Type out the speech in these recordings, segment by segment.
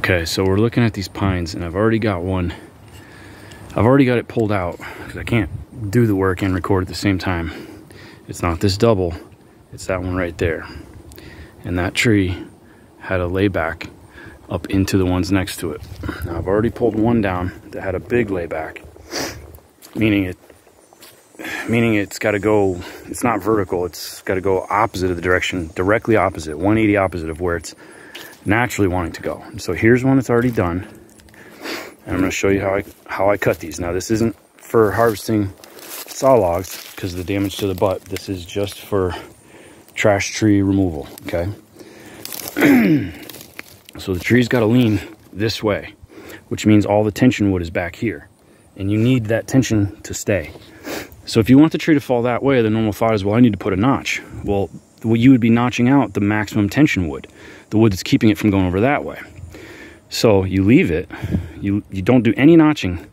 Okay, so we're looking at these pines, and I've already got one. I've already got it pulled out because I can't do the work and record at the same time. It's not this double, it's that one right there. And that tree had a layback up into the ones next to it. Now I've already pulled one down that had a big layback, meaning it's got to go, it's not vertical, it's got to go opposite of the direction, directly opposite, 180 opposite of where it's naturally wanting to go. And so here's one that's already done, and I'm going to show you how I cut these. Now this isn't for harvesting saw logs because of the damage to the butt. This is just for trash tree removal, okay? So the tree's got to lean this way, which means all the tension wood is back here, and you need that tension to stay. So if you want the tree to fall that way, the normal thought is, well, I need to put a notch. Well, you would be notching out the maximum tension wood, the wood that's keeping it from going over that way. So you leave it, you don't do any notching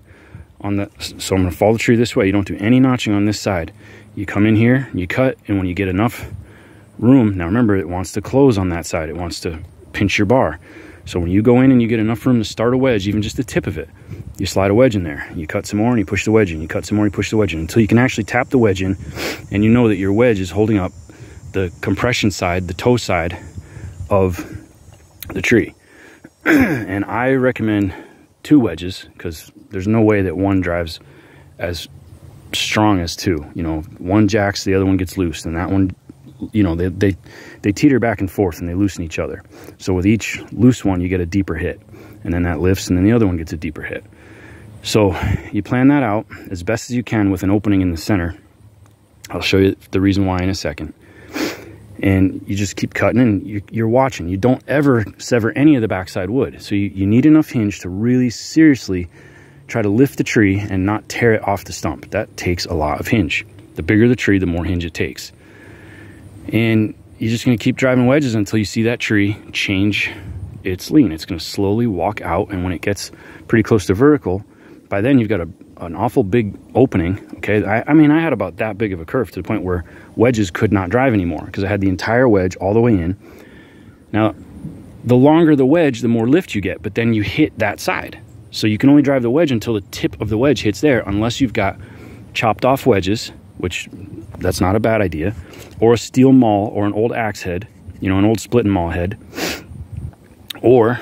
on the, so I'm gonna follow the tree this way. You don't do any notching on this side. You come in here, you cut, and when you get enough room, now remember, it wants to close on that side. It wants to pinch your bar. So when you go in and you get enough room to start a wedge, even just the tip of it, you slide a wedge in there. You cut some more and you push the wedge in. You cut some more and you push the wedge in until you can actually tap the wedge in, and you know that your wedge is holding up the compression side, the toe side of the tree. And I recommend 2 wedges because there's no way that one drives as strong as 2. You know, one jacks, the other one gets loose, and that one, you know, they teeter back and forth and they loosen each other. So with each loose one, you get a deeper hit, and then that lifts, and then the other one gets a deeper hit. So you plan that out as best as you can with an opening in the center. I'll show you the reason why in a second. And you just keep cutting, and you're watching. You don't ever sever any of the backside wood. So you need enough hinge to really seriously try to lift the tree and not tear it off the stump. That takes a lot of hinge. The bigger the tree, the more hinge it takes. And you're just going to keep driving wedges until you see that tree change its lean. It's going to slowly walk out, and when it gets pretty close to vertical, by then you've got an awful big opening, okay? I mean, I had about that big of a curve to the point where wedges could not drive anymore because I had the entire wedge all the way in. Now, the longer the wedge, the more lift you get, but then you hit that side. So you can only drive the wedge until the tip of the wedge hits there, unless you've got chopped off wedges, which that's not a bad idea, or a steel maul or an old axe head, you know, an old split and maul head, or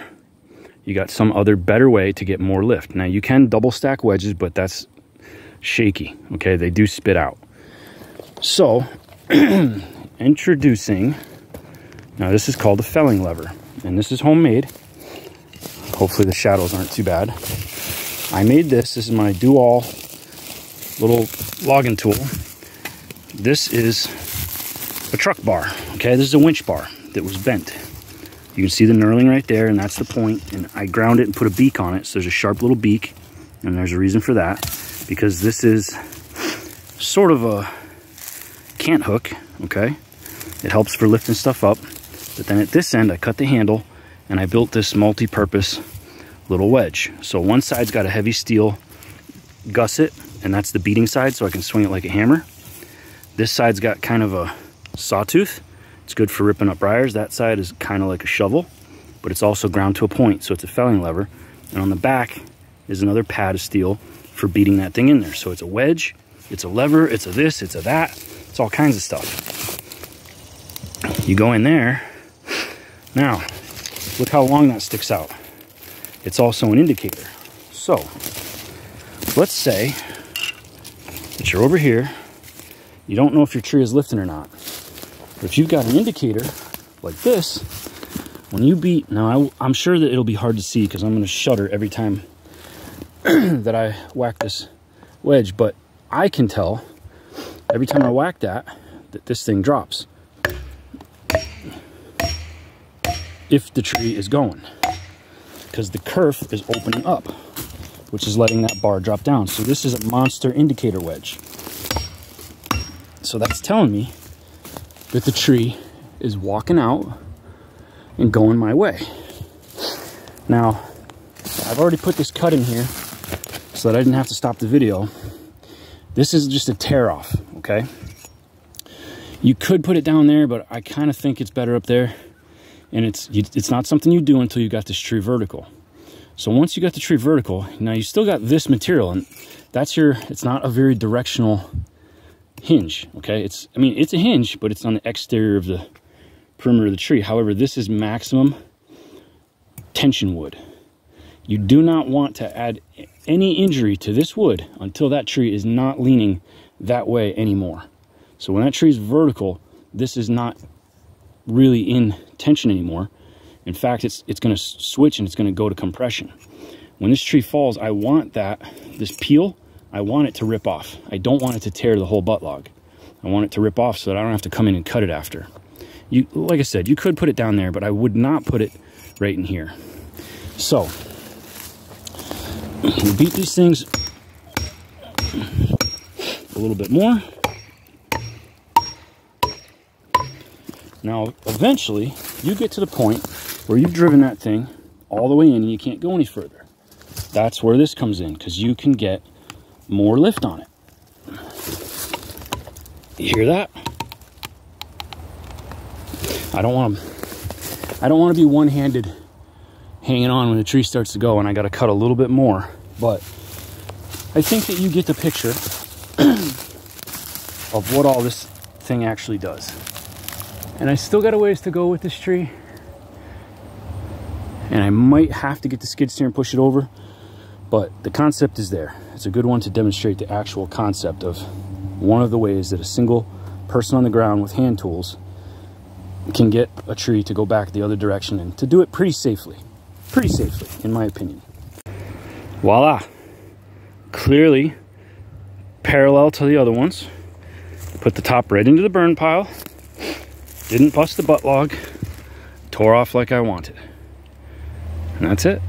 you got some other better way to get more lift. Now you can double stack wedges, but that's shaky, okay? They do spit out. So introducing, now this is called a felling lever, and this is homemade. Hopefully the shadows aren't too bad. I made this is my do-all little logging tool. This is a truck bar, okay? This is a winch bar that was bent. You can see the knurling right there, and that's the point. And I ground it and put a beak on it, so there's a sharp little beak, and there's a reason for that, because this is sort of a cant hook, okay? It helps for lifting stuff up. But then at this end, I cut the handle, and I built this multi-purpose little wedge. So one side's got a heavy steel gusset, and that's the beating side, so I can swing it like a hammer. This side's got kind of a sawtooth. It's good for ripping up briars. That side is kind of like a shovel, but it's also ground to a point, so it's a felling lever. And on the back is another pad of steel for beating that thing in there. So it's a wedge, it's a lever, it's a this, it's a that. It's all kinds of stuff. You go in there. Now, look how long that sticks out. It's also an indicator. So, let's say that you're over here. You don't know if your tree is lifting or not. But if you've got an indicator like this, when you beat, now I'm sure that it'll be hard to see because I'm going to shudder every time that I whack this wedge, but I can tell every time I whack that this thing drops. If the tree is going, because the kerf is opening up, which is letting that bar drop down. So this is a monster indicator wedge. So that's telling me that the tree is walking out and going my way. Now, I've already put this cut in here so that I didn't have to stop the video. This is just a tear off, okay? You could put it down there, but I kind of think it's better up there. And it's not something you do until you got this tree vertical. So once you got the tree vertical, now you still got this material, and that's your, it's not a very directional hinge, okay? I mean, it's a hinge, but it's on the exterior of the perimeter of the tree. However, this is maximum tension wood. You do not want to add any injury to this wood until that tree is not leaning that way anymore. So when that tree is vertical, this is not really in tension anymore. In fact, it's going to switch and it's going to go to compression. When this tree falls, I want this peel, I want it to rip off. I don't want it to tear the whole butt log. I want it to rip off so that I don't have to come in and cut it after. Like I said, you could put it down there, but I would not put it right in here. So we beat these things a little bit more. Now, eventually, you get to the point where you've driven that thing all the way in and you can't go any further. That's where this comes in, because you can get more lift on it. You hear that? I don't want to be one-handed hanging on when the tree starts to go, and I got to cut a little bit more. But I think that you get the picture of what all this thing actually does. And I still got a ways to go with this tree. And I might have to get the skid steer and push it over. But the concept is there. It's a good one to demonstrate the actual concept of one of the ways that a single person on the ground with hand tools can get a tree to go back the other direction, and to do it pretty safely, in my opinion. Voila. Clearly parallel to the other ones. Put the top right into the burn pile. Didn't bust the butt log. Tore off like I wanted. And that's it.